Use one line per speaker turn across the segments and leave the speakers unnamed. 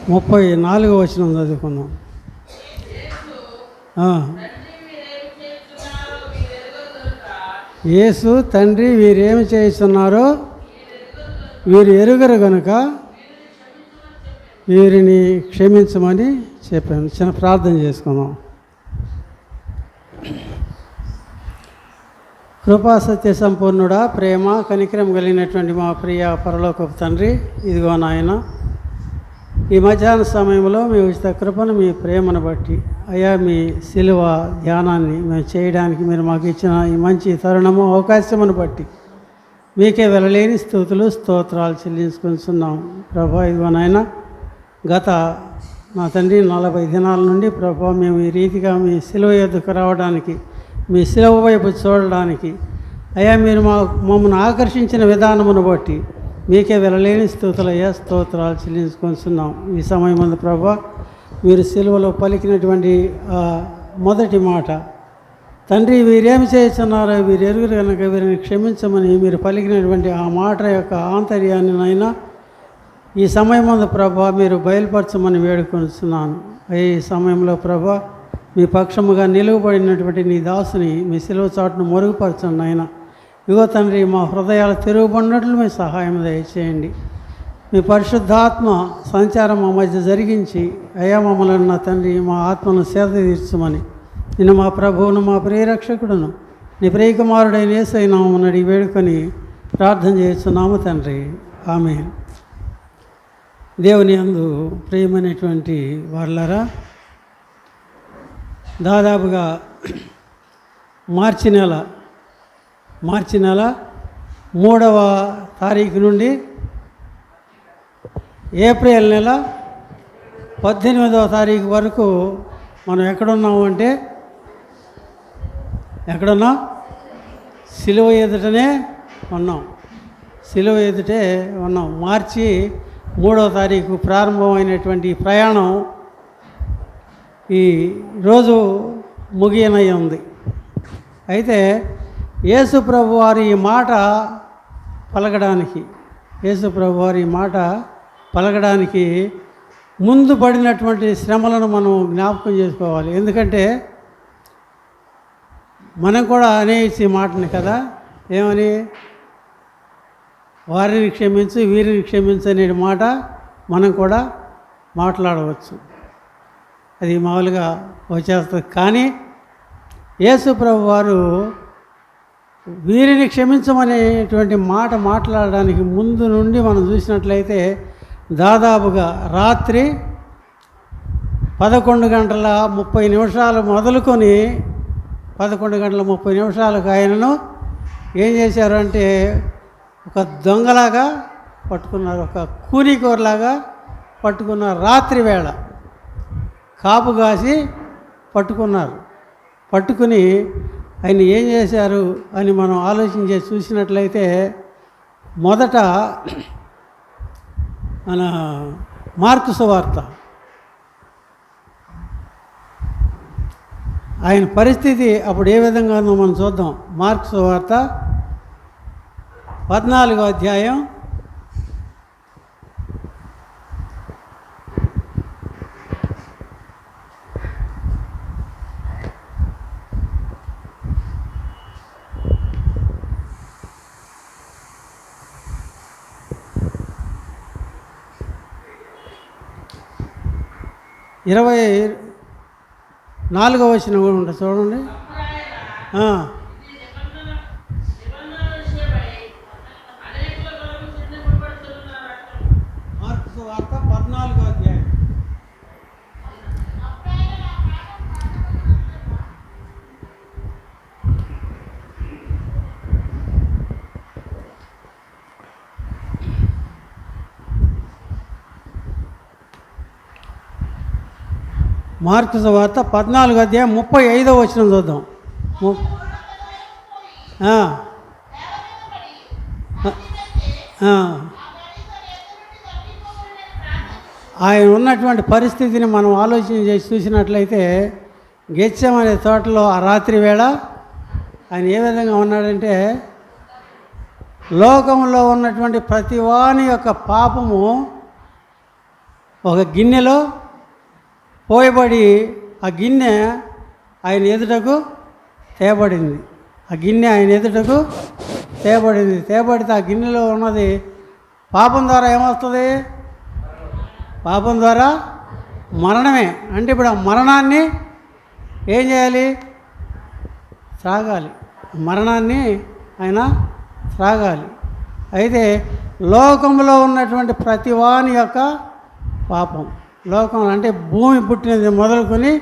34వ వచనం చదువుకుందాం. యేసు, తండ్రి వీరేమి చేస్తున్నారో వీరు ఎరుగరు గనుక వీరిని క్షమించమని చెప్పాను. చిన్న ప్రార్థన చేసుకుందాం. కృపా సత్య సంపూర్ణుడా, ప్రేమ కనికరం కలిగినటువంటి మా ప్రియ పరలోకపు తండ్రి, ఇదిగో నాయన, ఈ మధ్యాహ్న సమయంలో మీ ఉచిత కృపను, మీ ప్రేమను బట్టి అయ్యా, మీ శిలువ ధ్యానాన్ని మేము చేయడానికి మీరు మాకు ఇచ్చిన ఈ మంచి తరుణము, అవకాశమును బట్టి మీకే వెళ్ళలేని స్తుతులు స్తోత్రాలు చెల్లించుకుంటున్నాం ప్రభా. ఇదిగో నాయన, గత నా తండ్రి 40 దినాల నుండి ప్రభా మేము ఈ రీతిగా మీ శిలువ యొద్దకు రావడానికి, మీ శిలువ వైపు చూడడానికి అయ్యా, మీరు మమ్మల్ని ఆకర్షించిన విధానమును బట్టి మీకే వెళ్ళలేని స్తుతులయ్యా, స్తోత్రాలు చెల్లించుకుంటున్నాం. ఈ సమయం ముందు ప్రభా, మీరు శిలువలో పలికినటువంటి మొదటి మాట, తండ్రి వీరేమి చేస్తున్నారో వీరు ఎరుగురు కనుక వీరిని క్షమించమని మీరు పలికినటువంటి ఆ మాట యొక్క ఆంతర్యాన్ని నైనా ఈ సమయం ముందు ప్రభా మీరు బయలుపరచమని వేడుకొస్తున్నాను. ఈ సమయంలో ప్రభా మీ పక్షముగా నిలువబడినటువంటి నీ దాసుని మీ శిలువ చాటును మరుగుపరచండి నాయన. ఇగో తండ్రి, మా హృదయాలు తిరుగుబడినట్లు మీ సహాయం దయచేయండి. మీ పరిశుద్ధాత్మ సంచారం మా మధ్య జరిగించి అయ్యా, మమ్మల్ని నా తండ్రి మా ఆత్మను సేద తీర్చమని నిన్ను మా ప్రభువును, మా ప్రియరక్షకుడును, నీ ప్రియకుమారుడైన యేసయ్య నామమున అడిగి వేడుకొని ప్రార్థన చేస్తున్నాము తండ్రి, ఆమేన్. దేవుని యందు ప్రియమైనటువంటి వాళ్ళారా, దాదాపుగా మార్చి నెల 3వ తారీఖు నుండి ఏప్రిల్ నెల 18వ తారీఖు వరకు మనం ఎక్కడున్నాము అంటే, ఎక్కడున్నాం? సిలువ ఎదుటనే ఉన్నాం. సిలువ ఎదుటే ఉన్నాం. మార్చి 3వ తారీఖు ప్రారంభమైనటువంటి ప్రయాణం ఈ రోజు ముగియనై ఉంది. అయితే యేసు ప్రభు వారి ఈ మాట పలకడానికి ముందు పడినటువంటి శ్రమలను మనం జ్ఞాపకం చేసుకోవాలి. ఎందుకంటే మనం కూడా అనేసి మాటని కదా, ఏమని, వారిని క్షమించు వీరిని క్షమించు అనే మాట మనం కూడా మాట్లాడవచ్చు. అది మామూలుగా వచ్చేస్తుంది. కానీ యేసు ప్రభు వారు వీరిని క్షమించమనేటువంటి మాట మాట్లాడడానికి ముందు నుండి మనం చూసినట్లయితే దాదాపుగా రాత్రి 11:30 మొదలుకొని 11:30 ఆయనను ఏం చేశారు అంటే, ఒక దొంగలాగా పట్టుకున్నారు, ఒక కూనికోరలాగా పట్టుకున్నారు. రాత్రి వేళ కాపు కాసి పట్టుకున్నారు. పట్టుకుని ఆయన ఏం చేశారు అని మనం ఆలోచించి చూసినట్లయితే, మొదట మన మార్కు సువార్త, ఆయన పరిస్థితి అప్పుడు ఏ విధంగా ఉందో మనం చూద్దాం. మార్కు సువార్త 14వ అధ్యాయం 24వ వచనం ఉంటుంది చూడండి. మార్కు సువార్త 14వ అధ్యాయం. మార్కు సువార్త 14వ అధ్యాయం 35వ వచనం చూద్దాం. ఆయన ఉన్నటువంటి పరిస్థితిని మనం ఆలోచన చేసి చూసినట్లయితే, గెత్సెమనే తోటలో ఆ రాత్రి వేళ ఆయన ఏ విధంగా ఉన్నాడంటే, లోకంలో ఉన్నటువంటి ప్రతి వాని యొక్క పాపము ఒక గిన్నెలో పోయబడి ఆ గిన్నె ఆయన ఎదుటకు తేబడింది. ఆ గిన్నె ఆయన ఎదుటకు తేబడితే ఆ గిన్నెలో ఉన్నది పాపం ద్వారా ఏమవుతుంది? పాపం ద్వారా మరణమే. అంటే ఇప్పుడు ఆ మరణాన్ని ఏం చేయాలి? త్రాగాలి. మరణాన్ని ఆయన త్రాగాలి. అయితే లోకంలో ఉన్నటువంటి ప్రతివాని యొక్క పాపం, లోకం అంటే భూమి పుట్టినది మొదలుకొని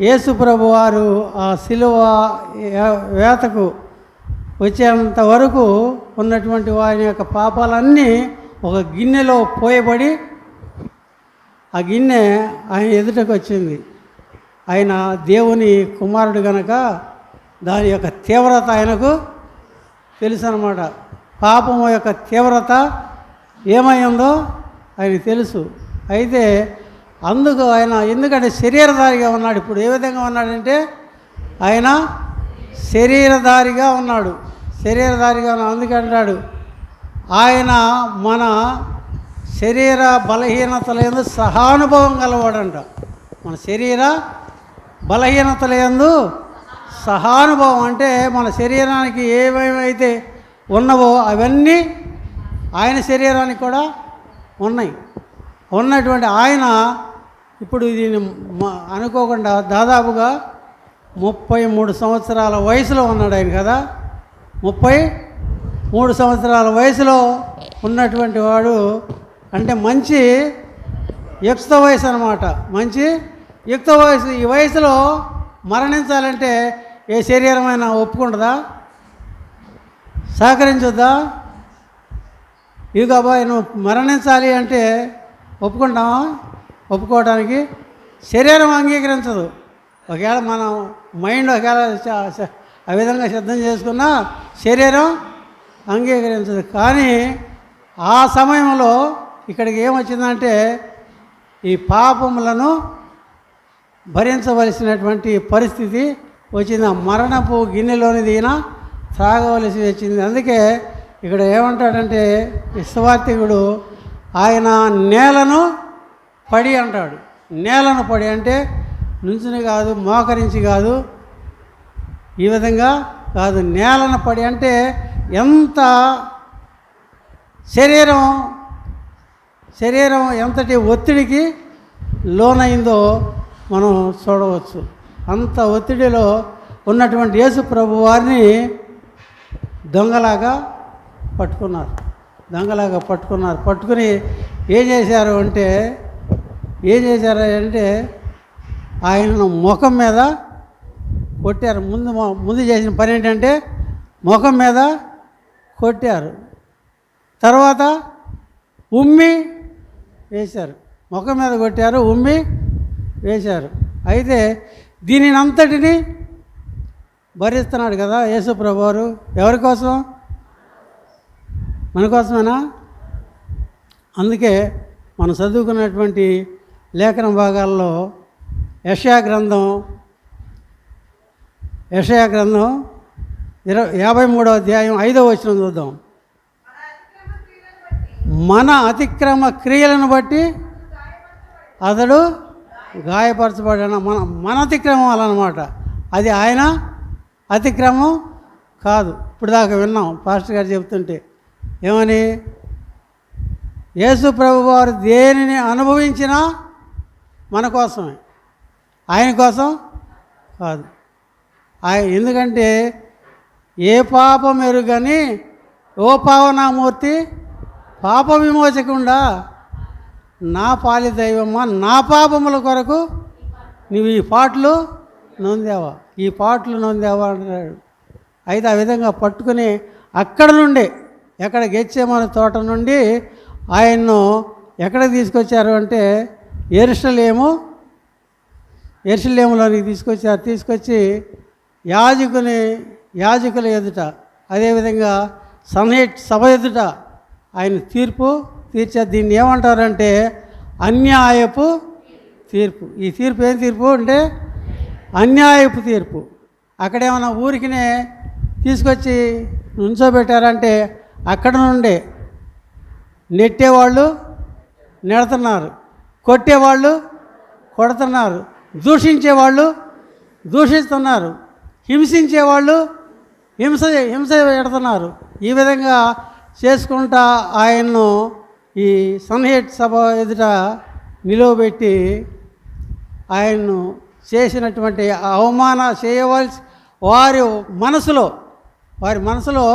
యేసు ప్రభు వారు ఆ శిలువ వేతకు వచ్చేంత వరకు ఉన్నటువంటి వారి యొక్క పాపాలన్నీ ఒక గిన్నెలో పోయబడి ఆ గిన్నె ఆయన ఎదుటకు వచ్చింది. ఆయన దేవుని కుమారుడు కనుక దాని యొక్క తీవ్రత ఆయనకు తెలుసు అన్నమాట. పాపం యొక్క తీవ్రత ఏమైందో ఆయనకు తెలుసు. అయితే అందుకు ఆయన ఎందుకంటే శరీరధారిగా ఉన్నాడు. ఇప్పుడు ఏ విధంగా ఉన్నాడంటే ఆయన శరీరధారిగా ఉన్నాడు. అందుకంటాడు ఆయన మన శరీర బలహీనతలందు సహానుభవం గలవాడంట. మన శరీర బలహీనతలందు సహానుభవం అంటే మన శరీరానికి ఏమేమైతే ఉన్నవో అవన్నీ ఆయన శరీరానికి కూడా ఉన్నటువంటి ఆయన ఇప్పుడు దీన్ని అనుకోకుండా దాదాపుగా 33 సంవత్సరాల వయసులో ఉన్నాడు ఆయన కదా. 33 సంవత్సరాల వయసులో ఉన్నటువంటి వాడు అంటే మంచి యుక్త వయసు అన్నమాట. మంచి యుక్త వయసు. ఈ వయసులో మరణించాలంటే ఏ శరీరమైనా ఒప్పుకుంటుందా? సహకరించొద్దా? ఇక అబ్బాయి నువ్వు మరణించాలి అంటే ఒప్పుకుంటావా? ఒప్పుకోవడానికి శరీరం అంగీకరించదు. ఒకవేళ మనం మైండ్ ఒకవేళ ఆ విధంగా సిద్ధం చేసుకున్నా శరీరం అంగీకరించదు. కానీ ఆ సమయంలో ఇక్కడికి ఏమొచ్చిందంటే ఈ పాపములను భరించవలసినటువంటి పరిస్థితి వచ్చింది. ఆ మరణపు గిన్నెలోనిది ఈయన త్రాగవలసి వచ్చింది. అందుకే ఇక్కడ ఏమంటాడంటే విశ్వార్థికుడు ఆయన నేలను పడి అంటాడు. నేలను పడి అంటే నుంచుని కాదు, మోకరించి కాదు, ఈ విధంగా కాదు. నేలను పడి అంటే ఎంత శరీరం ఎంతటి ఒత్తిడికి లోనైందో మనం చూడవచ్చు. అంత ఒత్తిడిలో ఉన్నటువంటి యేసు ప్రభు వారిని దొంగలాగా పట్టుకున్నారు. పట్టుకుని ఏం చేశారు అంటే ఆయనను ముఖం మీద కొట్టారు. ముందు చేసిన పని ఏంటంటే ముఖం మీద కొట్టారు. తర్వాత ఉమ్మి వేశారు. ముఖం మీద కొట్టారు, ఉమ్మి వేశారు. అయితే దీనిని అంతటిని భరిస్తున్నాడు కదా యేసు ప్రభువారు. ఎవరి కోసం? మన కోసమేనా? అందుకే మనం చదువుకున్నటువంటి లేఖన భాగాల్లో యెషయా గ్రంథం 53వ అధ్యాయం 5వ వచనం చూద్దాం. మన అతిక్రమ క్రియలను బట్టి అతడు గాయపరచబడిన మన అతిక్రమం అన్నమాట. అది ఆయన అతిక్రమం కాదు. ఇప్పుడు దాకా విన్నాం పాస్టర్ గారు చెప్తుంటే ఏమని, యేసు ప్రభు వారు దేనిని అనుభవించినా మన కోసమే, ఆయన కోసం కాదు. ఎందుకంటే ఏ పాపం ఎరుగని ఓ పావనామూర్తి పాప విమోచకుండా నా పాలి దైవమ్మ నా పాపముల కొరకు నువ్వు ఈ పాటలు నొందావా అంటున్నాడు. అయితే ఆ విధంగా పట్టుకుని అక్కడ నుండి ఎక్కడ గెత్సేమనే తోట నుండి ఆయన్ను ఎక్కడికి తీసుకొచ్చారు అంటే యెరూషలేములోనికి తీసుకొచ్చి యాజకుల ఎదుట, అదేవిధంగా సభ ఎదుట ఆయన తీర్చారు. దీన్ని ఏమంటారంటే అన్యాయపు తీర్పు. ఈ తీర్పు ఏం తీర్పు అంటే అన్యాయపు తీర్పు. అక్కడేమన్నా ఊరికినే తీసుకొచ్చి నుంచోబెట్టారంటే అక్కడ నుండే నెట్టేవాళ్ళు నెడుతున్నారు, కొట్టేవాళ్ళు కొడుతున్నారు, దూషించేవాళ్ళు దూషిస్తున్నారు, హింసించేవాళ్ళు హింస పెడుతున్నారు. ఈ విధంగా చేసుకుంటా ఆయన్ను ఈ సన్హెడ్ సభ ఎదుట నిలువబెట్టి ఆయన్ను చేసినటువంటి అవమాన చేయవలసి వారి మనసులో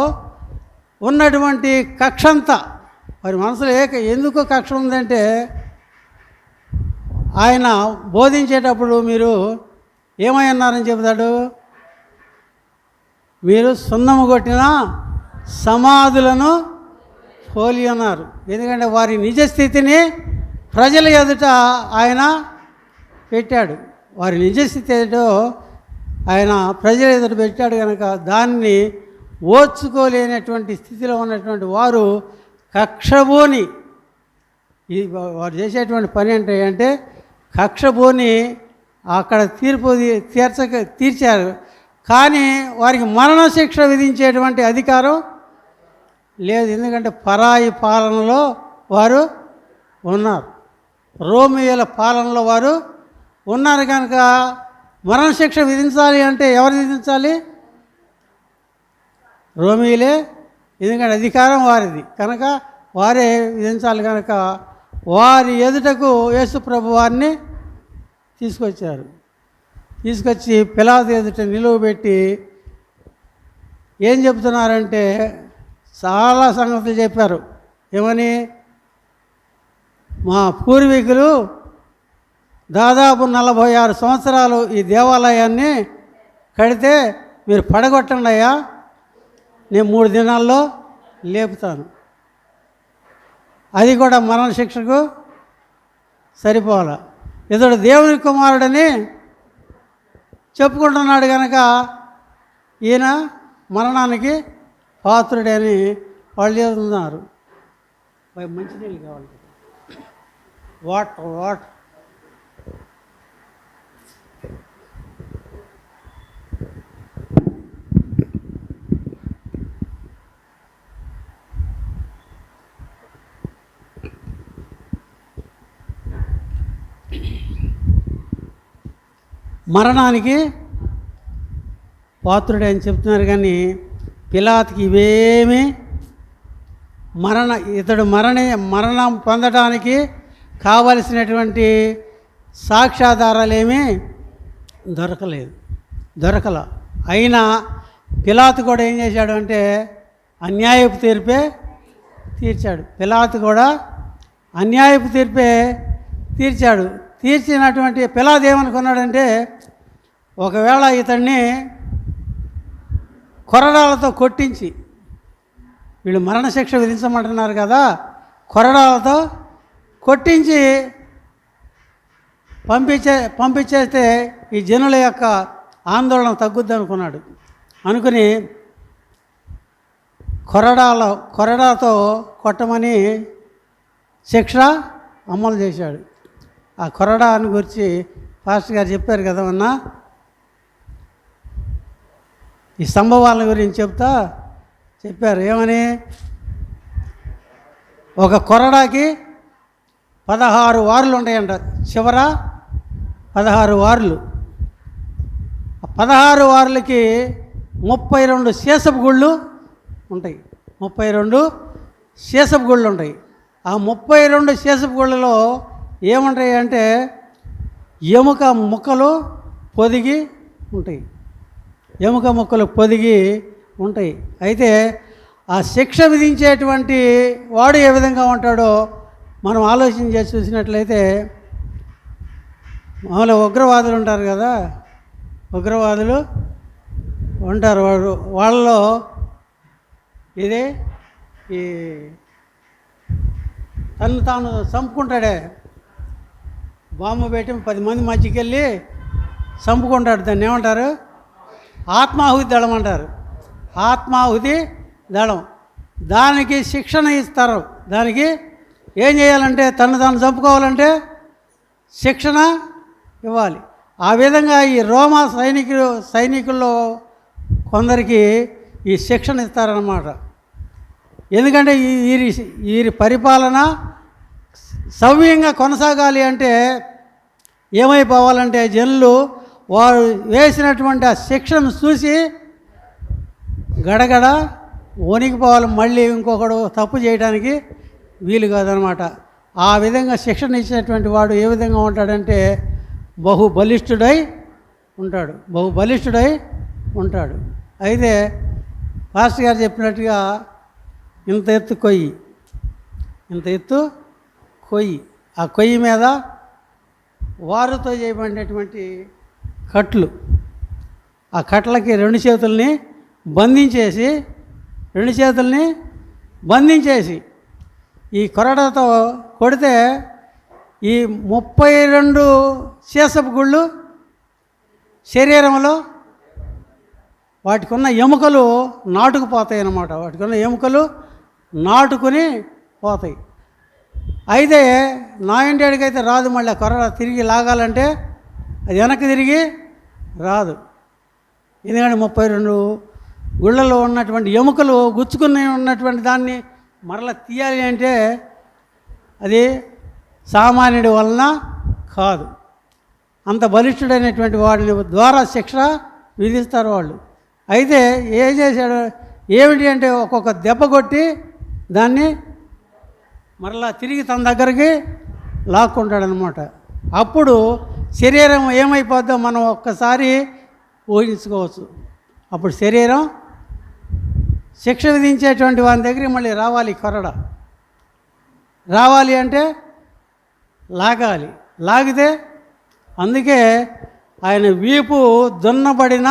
ఉన్నటువంటి కక్షంతా, వారి మనసులో ఎందుకు కక్ష ఉందంటే ఆయన బోధించేటప్పుడు మీరు ఏమై ఉన్నారని చెబుతాడు, మీరు సున్నము కొట్టిన సమాధులను పోలి ఉన్నారు. ఎందుకంటే వారి నిజస్థితిని ప్రజల ఎదుట ఆయన పెట్టాడు. వారి నిజస్థితి ఏదో ఆయన ప్రజల ఎదుట పెట్టాడు కనుక దాన్ని ఓర్చుకోలేనటువంటి స్థితిలో ఉన్నటువంటి వారు కక్షబోని వారు చేసేటువంటి పని అంటే కక్షబోని అక్కడ తీర్చారు. కానీ వారికి మరణశిక్ష విధించేటువంటి అధికారం లేదు. ఎందుకంటే పరాయి పాలనలో వారు ఉన్నారు, రోమియోల పాలనలో వారు ఉన్నారు కనుక మరణశిక్ష విధించాలి అంటే ఎవరు విధించాలి? రోమియోలే. ఎందుకంటే అధికారం వారిది కనుక వారే విధించాలి. కనుక వారి ఎదుటకు యేసు ప్రభు వారిని తీసుకొచ్చి పిలాతు ఎదుట నిలువబెట్టి ఏం చెప్తున్నారంటే చాలా సంగతులు చెప్పారు. ఏమని? మా పూర్వీకులు దాదాపు 46 సంవత్సరాలు ఈ దేవాలయాన్ని కడితే మీరు పడగొట్టండి అయ్యా, నేను 3 దినాల్లో లేపుతాను. అది కూడా మరణశిక్షకు సరిపోవాలి. ఇతడు దేవుని కుమారుడని చెప్పుకుంటున్నాడు కనుక ఈయన మరణానికి పాత్రుడని వాళ్ళు చెబుతున్నారు. మంచినీళ్ళు కావాలి, వాటర్. మరణానికి పాత్రుడే అని చెప్తున్నారు. కానీ పిలాతుకి ఇవేమీ ఇతడు మరణం పొందడానికి కావలసినటువంటి సాక్ష్యాధారాలు ఏమీ దొరకల. అయినా పిలాతు కూడా ఏం చేశాడు అంటే అన్యాయపు తీర్పే తీర్చాడు. పిలాతు కూడా అన్యాయపు తీర్పే తీర్చాడు. తీర్చినటువంటి పిలాతు ఏమనుకున్నాడంటే ఒకవేళ ఇతన్ని కొరడాలతో కొట్టించి, వీళ్ళు మరణశిక్ష విధించమంటున్నారు కదా, కొరడాలతో కొట్టించి పంపించేస్తే ఈ జనుల యొక్క ఆందోళన తగ్గుద్ది అనుకున్నాడు. అనుకుని కొరడాతో కొట్టమని శిక్ష అమలు చేశాడు. ఆ కొరడా అని గురించి పాస్టర్ గారు చెప్పారు కదా అన్న, ఈ సంభవాల గురించి చెప్పారు. ఏమని? ఒక కొరడాకి 16 వార్లు ఉంటాయంట. చివర 16 వార్లు. 16 వార్లకి 32 శేషపు గుళ్ళు ఉంటాయి. 32 శేషపు గుళ్ళు ఉంటాయి. ఆ 32 శేషపు గుళ్ళలో ఏముంటాయి అంటే ఎముక ముక్కలు పొదిగి ఉంటాయి. అయితే ఆ శిక్ష విధించేటువంటి వాడు ఏ విధంగా ఉంటాడో మనం ఆలోచన చేసి చూసినట్లయితే, మామూలుగా ఉగ్రవాదులు ఉంటారు కదా, ఉగ్రవాదులు ఉంటారు. వాళ్ళలో ఇదే ఈ తాను చంపుకుంటాడే, బాంబు పెట్టి 10 మంది మధ్యకి వెళ్ళి చంపుకుంటాడు. దాన్ని ఏమంటారు? ఆత్మాహుతి దళం అంటారు. ఆత్మాహుతి దళం. దానికి శిక్షణ ఇస్తారు. దానికి ఏం చేయాలంటే తాను చంపుకోవాలంటే శిక్షణ ఇవ్వాలి. ఆ విధంగా ఈ రోమా సైనికుల్లో కొందరికి ఈ శిక్షణ ఇస్తారన్నమాట. ఎందుకంటే వీరి పరిపాలన సవ్యంగా కొనసాగాలి అంటే ఏమైపోవాలంటే జనులు వారు వేసినటువంటి ఆ శిక్షను చూసి గడగడ వణికిపోవాలి, మళ్ళీ ఇంకొకడు తప్పు చేయడానికి వీలు కాదనమాట. ఆ విధంగా శిక్షణ ఇచ్చినటువంటి వాడు ఏ విధంగా ఉంటాడంటే బలిష్ఠుడై ఉంటాడు. అయితే పాస్టర్ గారు చెప్పినట్టుగా ఇంత ఎత్తు కొయ్యి, ఆ కొయ్యి మీద వారుతో చేయబడినటువంటి కట్లు, ఆ కట్లకి రెండు చేతుల్ని బంధించేసి ఈ కొరడతో కొడితే ఈ 32 సీసపు గుళ్ళు శరీరంలో వాటికి ఉన్న ఎముకలు నాటుకుపోతాయి అన్నమాట. వాటికి ఉన్న ఎముకలు నాటుకుని పోతాయి. అయితే నా ఇంటికైతే రాదు, మళ్ళీ కొరడ తిరిగి లాగాలంటే అది వెనక్కి తిరిగి రాదు. ఎందుకంటే 32 గుళ్ళలో ఉన్నటువంటి ఎముకలు గుచ్చుకుని ఉన్నటువంటి దాన్ని మరలా తీయాలి అంటే అది సామాన్యుడి వలన కాదు. అంత బలిష్ఠుడైనటువంటి వాడిని ద్వారా శిక్ష విధిస్తారు వాళ్ళు. అయితే ఏం చేశాడు, ఏమిటి అంటే ఒక్కొక్క దెబ్బ కొట్టి దాన్ని మరలా తిరిగి తన దగ్గరికి లాక్కుంటాడనమాట. అప్పుడు శరీరం ఏమైపోద్దో మనం ఒక్కసారి ఊహించుకోవచ్చు. అప్పుడు శరీరం శిక్ష విధించేటువంటి వాని దగ్గరికి మళ్ళీ రావాలి. కొరడ రావాలి అంటే లాగితే అందుకే ఆయన వీపు దున్నబడిన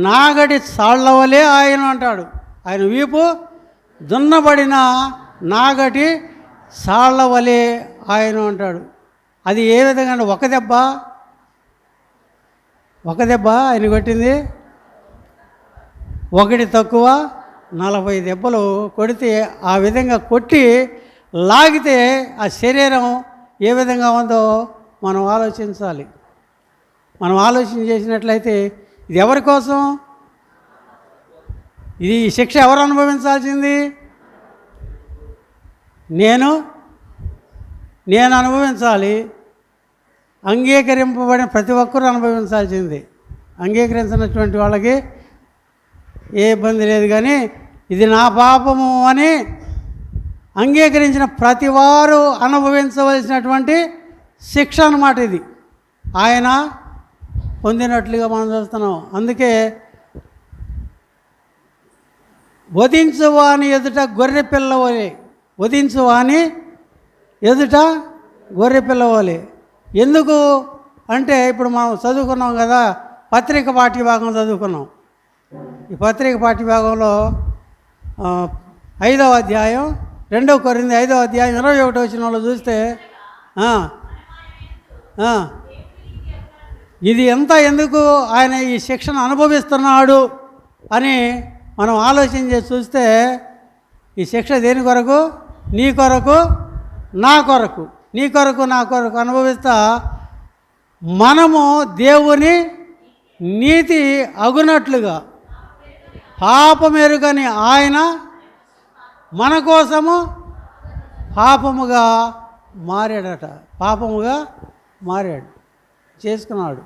నాగటి సాళ్లవలే ఆయన అంటాడు. ఆయన వీపు దున్నబడిన నాగటి సాళ్లవలే ఆయన అంటాడు. అది ఏ విధంగా అంటే ఒక దెబ్బ ఆయన కొట్టింది, ఒకటి తక్కువ 40 దెబ్బలు కొడితే ఆ విధంగా కొట్టి లాగితే ఆ శరీరం ఏ విధంగా ఉందో మనం ఆలోచించాలి. మనం ఆలోచన చేసినట్లయితే ఇది ఎవరి కోసం? ఇది శిక్ష ఎవరు అనుభవించాల్సింది? నేను అనుభవించాలి. అంగీకరింపబడిన ప్రతి ఒక్కరూ అనుభవించాల్సింది. అంగీకరించినటువంటి వాళ్ళకి ఏ ఇబ్బంది లేదు. కానీ ఇది నా పాపము అని అంగీకరించిన ప్రతి వారు అనుభవించవలసినటువంటి శిక్ష అన్నమాట. ఇది ఆయన పొందినట్లుగా మనం చూస్తున్నాం. అందుకే వధించువాని ఎదుట గొర్రె పిల్లవలే. ఎందుకు అంటే ఇప్పుడు మనం చదువుకున్నాం కదా, పత్రిక పాఠ్యభాగం చదువుకున్నాం. ఈ పత్రిక పాఠ్యభాగంలో 5వ అధ్యాయం 2 కొరింథీ 5వ అధ్యాయం 21వ వచనంలో చూస్తే ఇది ఎందుకు ఆయన ఈ శిక్షను అనుభవిస్తున్నాడు అని మనం ఆలోచన చేసి చూస్తే ఈ శిక్ష దేని కొరకు? నీ కొరకు, నా కొరకు అనుభవిస్తా మనము దేవుని నీతి అగునట్లుగా పాపమెరుగని ఆయన మన కోసము పాపముగా మారాడు, చేసుకున్నాడు.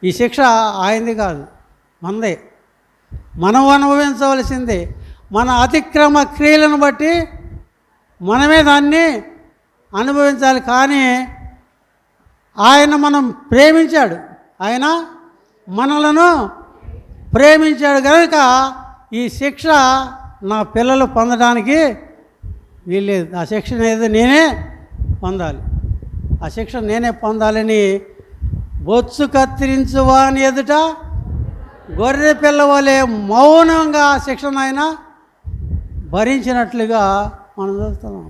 ఈ శిక్ష ఆయనది కాదు, మనదే. మనం అనుభవించవలసిందే. మన అతిక్రమ క్రియలను బట్టి మనమే దాన్ని అనుభవించాలి. కానీ ఆయన మనలను ప్రేమించాడు కనుక ఈ శిక్ష నా పిల్లలు పొందడానికి వీల్లేదు. ఆ శిక్ష ఏదో నేనే పొందాలని బొత్సు కత్తిరించువాని ఎదుట గొర్రె పిల్లవలే మౌనంగా ఆ శిక్షను ఆయన భరించినట్లుగా మనం చూస్తున్నాం.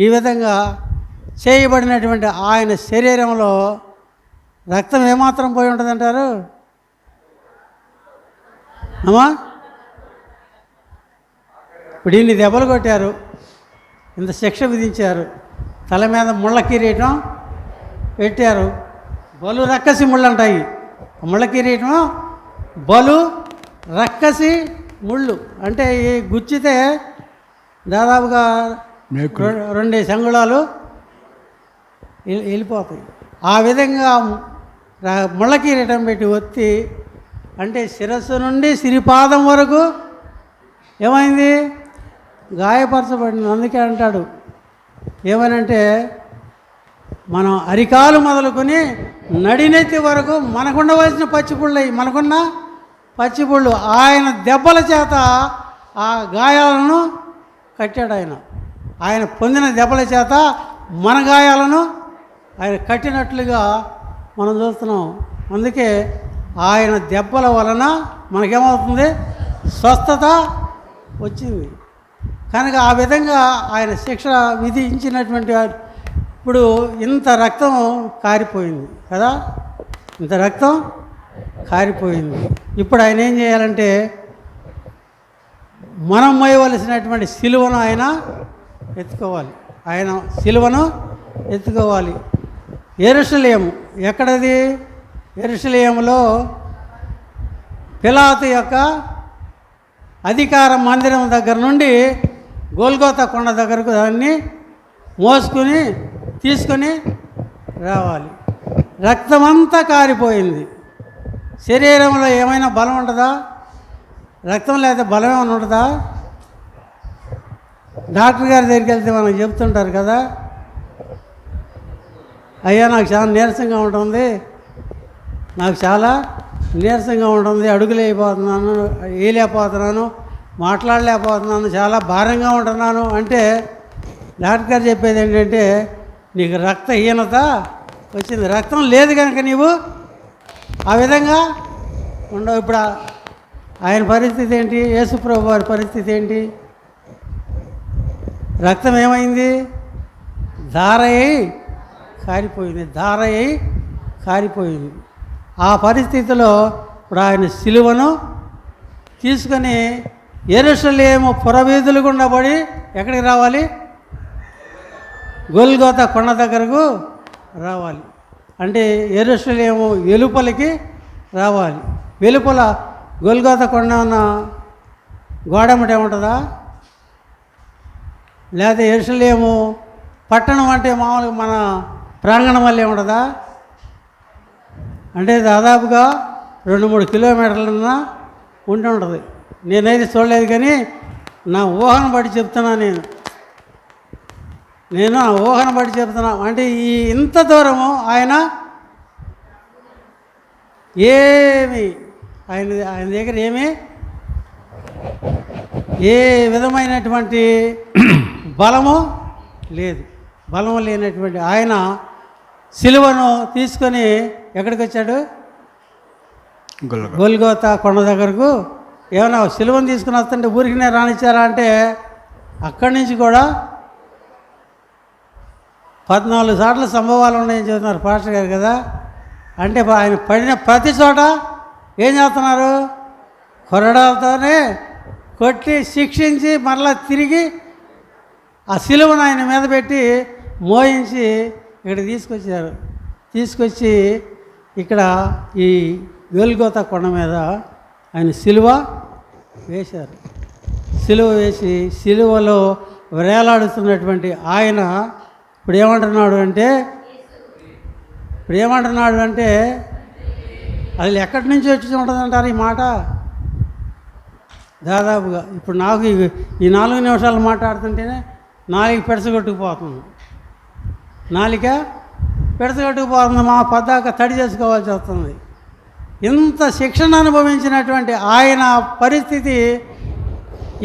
ఈ విధంగా చేయబడినటువంటి ఆయన శరీరంలో రక్తం ఏమాత్రం పోయి ఉంటుందంటారు అమ్మా? ఇప్పుడు ఇన్ని దెబ్బలు కొట్టారు, ఇంత శిక్ష విధించారు, తల మీద ముళ్ళ కిరీటం పెట్టారు. బలు రక్కసి ముళ్ళు అంటాయి. ముళ్ళ కిరీటం బలు రక్కసి ముళ్ళు అంటే ఈ గుచ్చితే దాదాపుగా 2 అంగుళాలు వెళ్ళిపోతాయి. ఆ విధంగా ముళ్ళ కిరీటం పెట్టి ఒత్తి, అంటే శిరస్సు నుండి సిరిపాదం వరకు ఏమైంది? గాయపరచబడింది. అందుకే అంటాడు ఏమనంటే, మనం అరికాలు మొదలుకొని నడినెత్తి వరకు మనకుండవలసిన పచ్చిపుళ్ళు, మనకున్న పచ్చిపుళ్ళు ఆయన దెబ్బల చేత ఆ గాయాలను కట్టాడు. ఆయన పొందిన దెబ్బల చేత మన గాయాలను ఆయన కట్టినట్లుగా మనం చూస్తున్నాం. అందుకే ఆయన దెబ్బల వలన మనకేమవుతుంది? స్వస్థత వచ్చింది. కనుక ఆ విధంగా ఆయన శిక్ష విధించినటువంటి ఇప్పుడు ఇంత రక్తం కారిపోయింది కదా, ఇంత రక్తం కారిపోయింది. ఇప్పుడు ఆయన ఏం చేయాలంటే, మనం మోయవలసినటువంటి సిలువను ఆయన ఎత్తుకోవాలి. ఆయన సిలువను ఎత్తుకోవాలి. యెరూషలేము ఎక్కడది? యెరూషలేములో పిలాతు యొక్క అధికార మందిరం దగ్గర నుండి గోల్గోతా కొండ దగ్గరకు దాన్ని మోసుకుని తీసుకొని రావాలి. రక్తమంతా కారిపోయింది. శరీరంలో ఏమైనా బలం ఉంటుందా? రక్తం లేదా బలం ఏమైనా ఉంటుందా? డాక్టర్ గారి దగ్గరికి వెళ్తే మనం చెప్తుంటారు కదా, అయ్యా నాకు చాలా నీరసంగా ఉంటుంది, నాకు చాలా నీరసంగా ఉంటుంది, అడుగులు అయిపోతున్నాను, వేయలేకపోతున్నాను, మాట్లాడలేకపోతున్నాను, చాలా భారంగా ఉంటున్నాను అంటే డాక్టర్ గారు చెప్పేది ఏంటంటే, నీకు రక్తహీనత వచ్చింది, రక్తం లేదు కనుక నీవు ఆ విధంగా ఉండవు. ఇప్పుడు ఆయన పరిస్థితి ఏంటి? యేసుప్రభు వారి పరిస్థితి ఏంటి? రక్తం ఏమైంది? ధారయ్యి కారిపోయింది, ధారయ్యి కారిపోయింది. ఆ పరిస్థితిలో ఇప్పుడు ఆయన సిలువను తీసుకొని యెరూషలేము పురవీధులు గుండా పడి ఎక్కడికి రావాలి? గొల్గోతా కొండ దగ్గరకు రావాలి. అంటే యెరూషలేము వెలుపలికి రావాలి. వెలుపల గొల్గోతా కొండ ఉన్న గోడమట ఏముంటుందా? లేదా యెరూషలేము పట్టణం అంటే మామూలుగా మన ప్రాంగణం వల్ల ఏముంటుందా? అంటే దాదాపుగా 2-3 కిలోమీటర్లన్నా ఉండి ఉంటుంది. నేనైతే చూడలేదు కానీ నా ఊహను బట్టి చెప్తున్నా. నేను ఆ ఊహను బట్టి చెప్తున్నా. అంటే ఈ ఇంత దూరము ఆయన ఆయన దగ్గర ఏ విధమైనటువంటి బలము లేదు. బలము లేనటువంటి ఆయన సిలువను తీసుకొని ఎక్కడికి వచ్చాడు? గొల్గోతా కొండ దగ్గరకు. ఏమన్నా సిలువను తీసుకుని వస్తుంటే ఊరికినే రానిచ్చారా అంటే, అక్కడి నుంచి కూడా 14 సార్లు సంభవాలు ఉన్నాయని చెబుతున్నారు పాస్టర్ గారు కదా. అంటే ఆయన పడిన ప్రతి చోట ఏం చేస్తున్నారు? కొరడాలతోనే కొట్టి శిక్షించి మరలా తిరిగి ఆ సిలువను ఆయన మీద పెట్టి మోయించి ఇక్కడ తీసుకొచ్చి ఇక్కడ ఈ గొల్గోతా కొండ మీద ఆయన సిలువ వేశారు. సిలువ వేసి సిలువలో వేలాడుతున్నటువంటి ఆయన ఇప్పుడు ఏమంటున్నాడు అంటే అది ఎక్కడి నుంచి వచ్చి ఉంటుందంటారు ఈ మాట? దాదాపుగా ఇప్పుడు నాకు ఈ 4 నిమిషాలు మాట్లాడుతుంటేనే నాలుగు పెడసగొట్టుకుపోతుంది. నాలిక పెడసగొట్టుకుపోతుంది. మా పద్దాక తడి చేసుకోవాల్సి వస్తుంది. ఇంత శిక్షణ అనుభవించినటువంటి ఆయన పరిస్థితి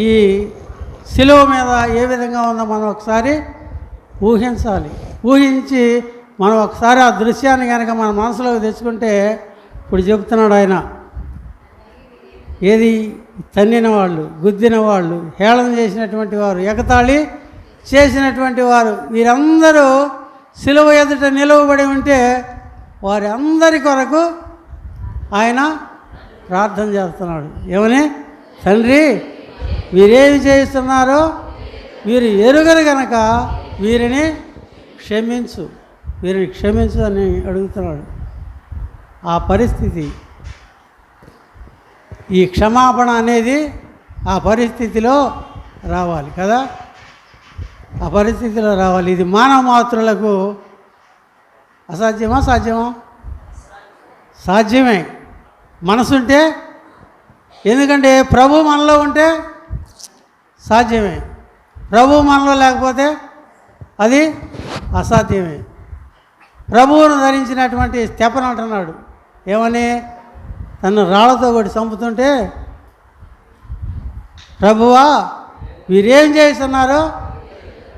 ఈ సిలువ మీద ఏ విధంగా ఉందో మనం ఒకసారి ఊహించాలి. ఊహించి మనం ఒకసారి ఆ దృశ్యాన్ని కనుక మన మనసులోకి తెచ్చుకుంటే, ఇప్పుడు చెప్తున్నాడు ఆయన, ఏది తన్నిన వాళ్ళు, గుద్దిన వాళ్ళు, హేళన చేసినటువంటి వారు, ఎగతాళి చేసినటువంటి వారు, వీరందరూ సిలువ ఎదుట నిలువబడి ఉంటే వారి అందరి కొరకు ఆయన ప్రార్థన చేస్తున్నాడు. ఏమని? తండ్రి, వీరేమి చేస్తున్నారో వీరు ఎరుగరు గనక వీరిని క్షమించు అని అడుగుతున్నాడు. ఆ పరిస్థితి, ఈ క్షమాపణ అనేది ఆ పరిస్థితిలో రావాలి కదా. ఆ పరిస్థితిలో రావాలి. ఇది మానవ మాతృలకు అసాధ్యమా? సాధ్యమా? సాధ్యమే మనసుంటే. ఎందుకంటే ప్రభు మనలో ఉంటే సాధ్యమే, ప్రభు మనలో లేకపోతే అది అసాధ్యమే. ప్రభువును ధరించినటువంటి స్టెఫను అంటున్నాడు ఏమని, తను రాళ్లతో కొట్టి చంపుతుంటే, ప్రభువా వీరేం చేస్తున్నారో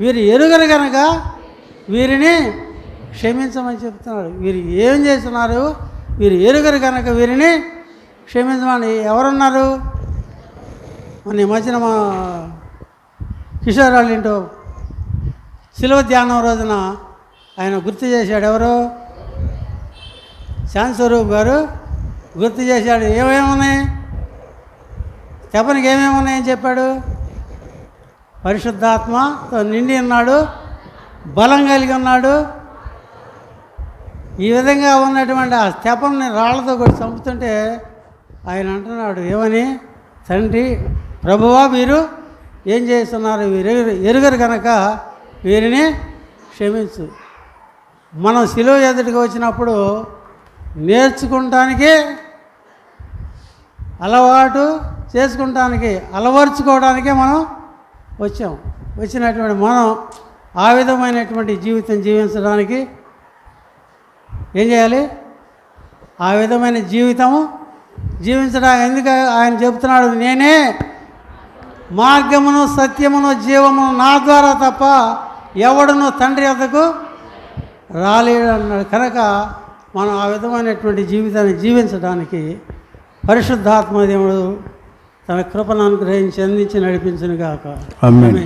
వీరు ఎరుగరు కనుక వీరిని క్షమించమని చెప్తున్నాడు. వీరు ఏం చేస్తున్నారు, వీరు ఎరుగరు కనుక వీరిని క్షమించమని. ఎవరున్నారు? మన ఈ మధ్యన మా కిషోర్ వాళ్ళ ఇంటో శిలువ ధ్యానం రోజున ఆయన గుర్తు చేశాడు. ఎవరు? శాంతస్వరూప్ గారు గుర్తు చేశాడు. ఏమేమున్నాయి స్టెఫనుకి, ఏమేమున్నాయని చెప్పాడు? పరిశుద్ధాత్మతో నిండి ఉన్నాడు, బలం కలిగి ఉన్నాడు. ఈ విధంగా ఉన్నటువంటి ఆ స్టెఫన్ని రాళ్లతో కూడా చంపుతుంటే ఆయన అంటున్నాడు ఏమని, తండ్రి ప్రభువా వీరు ఏం చేస్తున్నారు, వీరు ఎరుగరు కనుక వీరిని క్షమించు. మనం శిలువ ఎదుటికి వచ్చినప్పుడు నేర్చుకుంటానికి, అలవాటు చేసుకుంటానికి, అలవర్చుకోవడానికే మనం వచ్చినటువంటి మనం ఆ విధమైనటువంటి జీవితం జీవించడానికి ఏం చేయాలి? ఆ విధమైన జీవితము జీవించడానికి. ఎందుకు ఆయన చెబుతున్నాడు, నేనే మార్గమును సత్యమును జీవమును, నా ద్వారా తప్ప ఎవడును తండ్రి వద్దకు రాలేడు అన్నాడు. కనుక మనం ఆ విధమైనటువంటి జీవితాన్ని జీవించడానికి పరిశుద్ధాత్మ దేవుడు తన కృపను అనుగ్రహించి అందించి నడిపించును గాక. ఆమేన్.